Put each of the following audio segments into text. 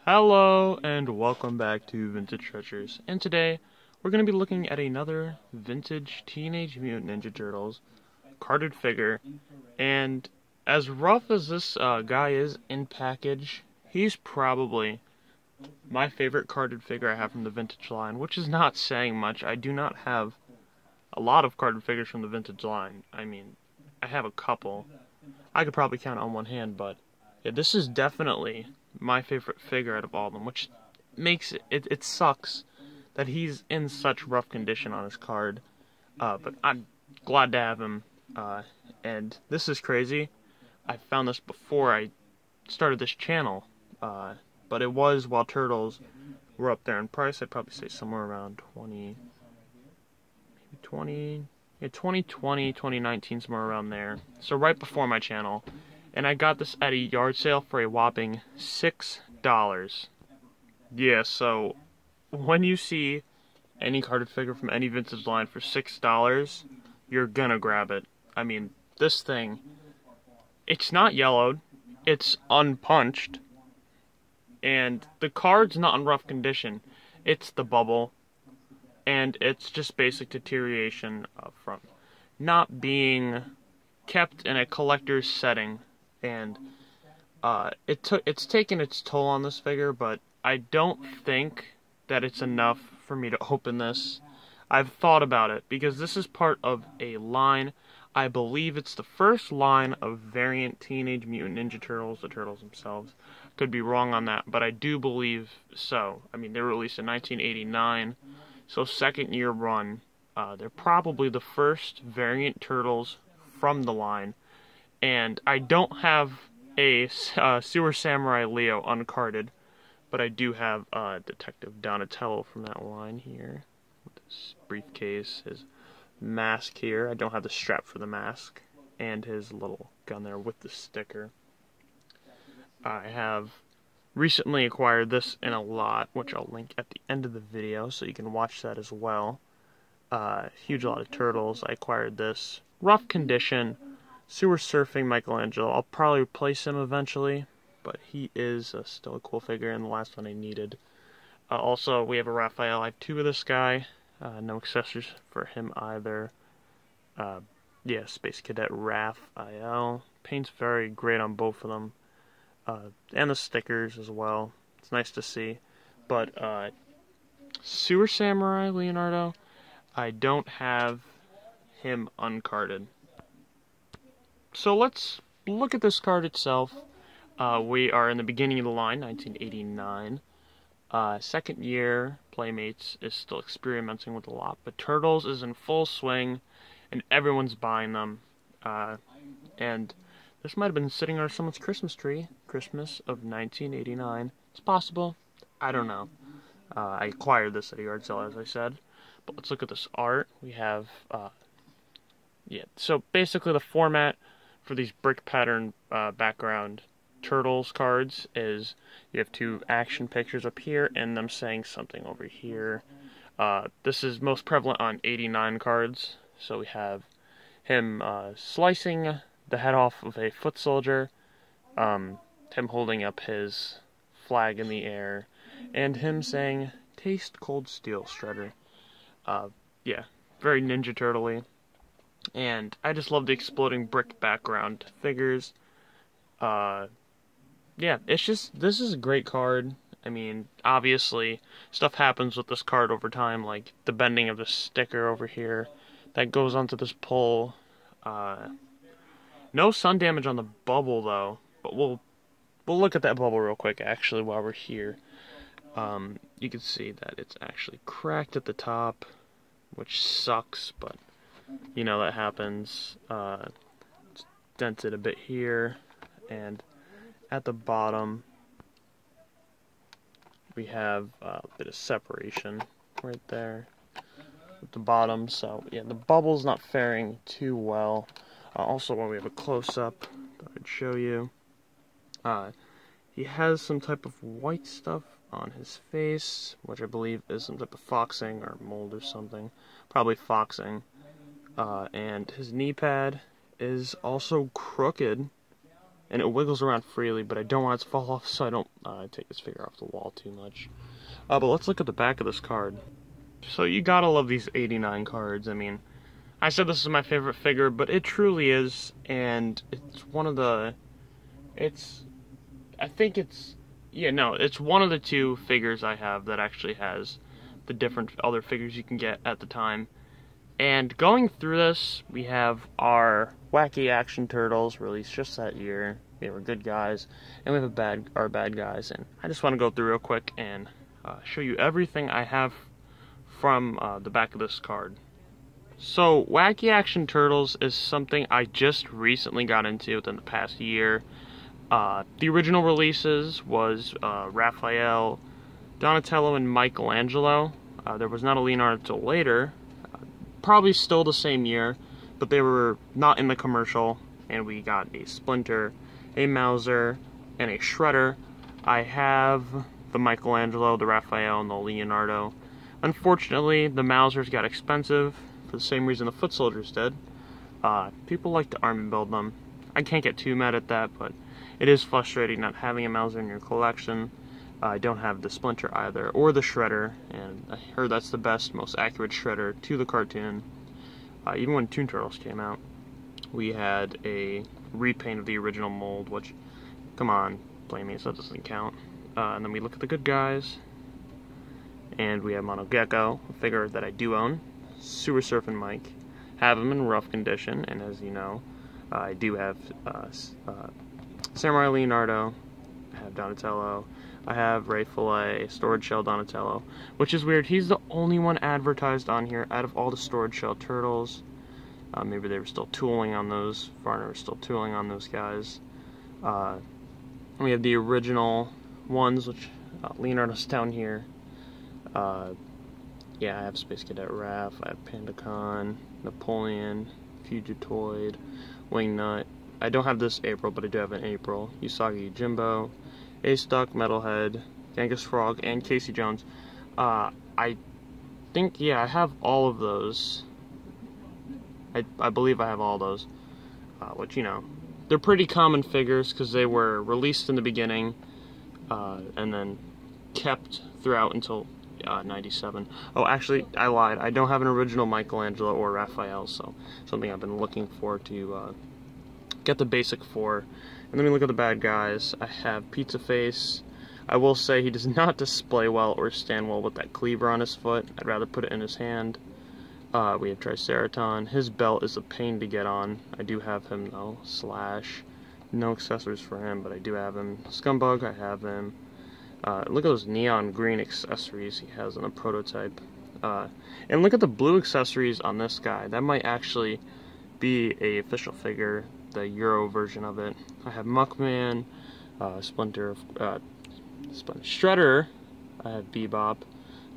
Hello and welcome back to Vintage Treasures, and today we're going to be looking at another vintage Teenage Mutant Ninja Turtles carded figure. And as rough as this guy is in package, he's probably my favorite carded figure I have from the vintage line, which is not saying much. I do not have a lot of carded figures from the vintage line. I mean, I have a couple. I could probably count on one hand, but yeah, this is definitely my favorite figure out of all of them, which makes it sucks that he's in such rough condition on his card, but I'm glad to have him. And this is crazy. I found this before I started this channel, but it was while Turtles were up there in price. I'd probably say somewhere around 2020, 2019, somewhere around there. So right before my channel. And I got this at a yard sale for a whopping $6. Yeah, so when you see any carded figure from any vintage line for $6, you're gonna grab it. I mean, this thing, it's not yellowed, it's unpunched, and the card's not in rough condition. It's the bubble, and it's just basic deterioration from not being kept in a collector's setting. And it's taken its toll on this figure, but I don't think that it's enough for me to open this. I've thought about it, because this is part of a line. I believe it's the first line of variant Teenage Mutant Ninja Turtles, the Turtles themselves. Could be wrong on that, but I do believe so. I mean, they were released in 1989, so second year run. They're probably the first variant Turtles from the line. And I don't have a Sewer Samurai Leo uncarded, but I do have Detective Donatello from that line here, with his briefcase, his mask here. I don't have the strap for the mask, and his little gun there with the sticker. I have recently acquired this in a lot, which I'll link at the end of the video, so you can watch that as well. Huge lot of Turtles. I acquired this. Rough condition. Sewer Surfing Michelangelo. I'll probably replace him eventually, but he is still a cool figure, and the last one I needed. Also, we have a Rafael. I have two of this guy. No accessories for him either. Yeah, Space Cadet Rafael. Paint's very great on both of them. And the stickers as well. It's nice to see. But Sewer Samurai Leonardo, I don't have him uncarded. So let's look at this card itself. We are in the beginning of the line, 1989. Second year, Playmates is still experimenting with a lot, but Turtles is in full swing, and everyone's buying them. And this might have been sitting under someone's Christmas tree, Christmas of 1989. It's possible. I don't know. I acquired this at a yard sale, as I said. But let's look at this art. We have, yeah, so basically the format for these brick pattern background Turtles cards is you have two action pictures up here and them saying something over here. This is most prevalent on 89 cards. So we have him slicing the head off of a foot soldier, him holding up his flag in the air, and him saying, "Taste cold steel, Shredder." Yeah, very Ninja Turtle-y. And I just love the exploding brick background figures. Yeah, it's just, this is a great card. I mean, obviously, stuff happens with this card over time, like the bending of the sticker over here that goes onto this pole. No sun damage on the bubble, though, but we'll look at that bubble real quick, actually, while we're here. You can see that it's actually cracked at the top, which sucks, but you know, that happens. It's dented a bit here, and at the bottom we have a bit of separation right there at the bottom. So yeah, the bubble's not faring too well. Also, when we have a close-up, I'd show you. He has some type of white stuff on his face, which I believe is some type of foxing or mold or something. Probably foxing. And his knee pad is also crooked. and it wiggles around freely, but I don't want it to fall off, so I don't take this figure off the wall too much. But let's look at the back of this card. So you gotta love these 89 cards. I mean, I said this is my favorite figure, but it truly is, and it's one of the, it's one of the two figures I have that actually has the different other figures you can get at the time. And going through this, we have our Wacky Action Turtles released just that year. They were good guys, and we have our bad guys. And I just want to go through real quick and show you everything I have from the back of this card. So, Wacky Action Turtles is something I just recently got into within the past year. The original releases was Rafael, Donatello, and Michelangelo. There was not a Leonardo until later. Probably still the same year, but they were not in the commercial, and we got a Splinter, a Mauser, and a Shredder. I have the Michelangelo, the Rafael, and the Leonardo. Unfortunately, the Mausers got expensive for the same reason the Foot Soldiers did. People like to arm and build them. I can't get too mad at that, but it is frustrating not having a Mauser in your collection. I don't have the Splinter either, or the Shredder, and I heard that's the best, most accurate Shredder to the cartoon. Even when Toon Turtles came out, we had a repaint of the original mold, which, come on, blame me, so that doesn't count. And then we look at the good guys, and we have Mono Gecko, a figure that I do own, Sewer Surfing Mike, have him in rough condition, and as you know, I do have Samurai Leonardo, I have Donatello, I have Rafael, Storage Shell Donatello, which is weird. He's the only one advertised on here out of all the Storage Shell Turtles. Maybe they were still tooling on those. Varner was still tooling on those guys. We have the original ones, which Leonardo's down here. Yeah, I have Space Cadet Raph, I have Pandacon, Napoleon, Fugitoid, Wingnut. I don't have this April, but I do have an April. Usagi Jimbo, A-Stuck, Metalhead, Genghis Frog, and Casey Jones. I think, yeah, I have all of those. I believe I have all those. Which, you know, they're pretty common figures because they were released in the beginning and then kept throughout until 97. Oh, actually, I lied. I don't have an original Michelangelo or Raphael, so something I've been looking for to get the basic for. And then we look at the bad guys. I have Pizza Face. I will say he does not display well or stand well with that cleaver on his foot. I'd rather put it in his hand. We have Triceraton. His belt is a pain to get on. I do have him though. Slash. No accessories for him, but I do have him. Scumbug, I have him. Look at those neon green accessories he has on the prototype. And look at the blue accessories on this guy. That might actually be a official figure, the Euro version of it. I have Muckman, Splinter, Shredder. I have Bebop.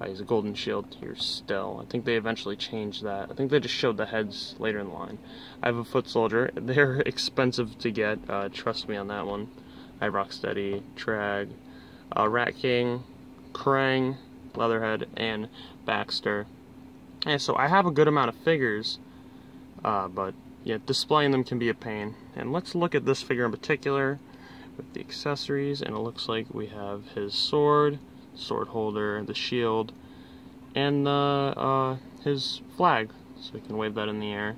He's a golden shield here still. I think they eventually changed that. I think they just showed the heads later in the line. I have a Foot Soldier. They're expensive to get. Trust me on that one. I have Rocksteady, Trag, Rat King, Krang, Leatherhead, and Baxter. And so I have a good amount of figures, but yeah, displaying them can be a pain. And let's look at this figure in particular with the accessories, and it looks like we have his sword, sword holder, the shield, and his flag, so we can wave that in the air.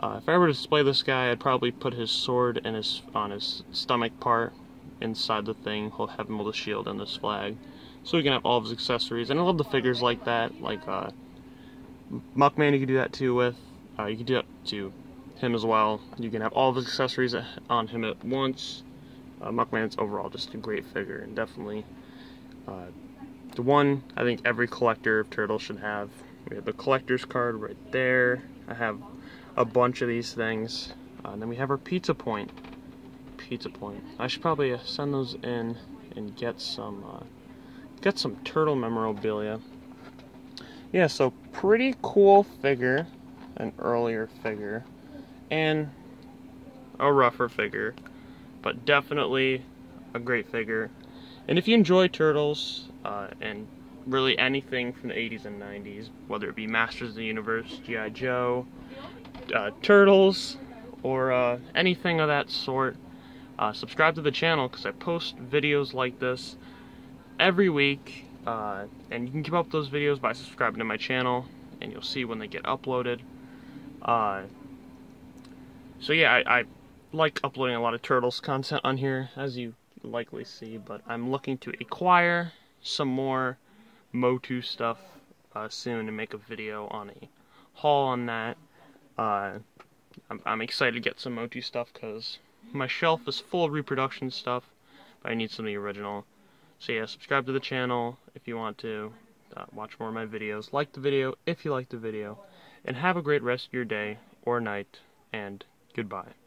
If I were to display this guy, I'd probably put his sword and on his stomach part inside the thing. He'll have him with a shield and this flag, so we can have all of his accessories. And I love the figures like that, like Muckman. You can do that too with. You can do that to him as well. You can have all of his accessories on him at once. Muckman's overall just a great figure, and definitely the one I think every collector of Turtles should have. We have the collector's card right there. I have a bunch of these things. And then we have our Pizza Point. Pizza Point. I should probably send those in and get some turtle memorabilia. Yeah, so pretty cool figure, an earlier figure, and a rougher figure, but definitely a great figure. And if you enjoy Turtles, and really anything from the 80s and 90s, whether it be Masters of the Universe, G.I. Joe, Turtles, or anything of that sort, Subscribe to the channel because I post videos like this every week, and you can keep up with those videos by subscribing to my channel, and you'll see when they get uploaded. So yeah, I like uploading a lot of Turtles content on here, as you likely see, but I'm looking to acquire some more Motu stuff soon and make a video on a haul on that. I'm excited to get some Motu stuff because my shelf is full of reproduction stuff, but I need something original. So yeah, subscribe to the channel if you want to watch more of my videos. Like the video if you like the video, and have a great rest of your day or night, and goodbye.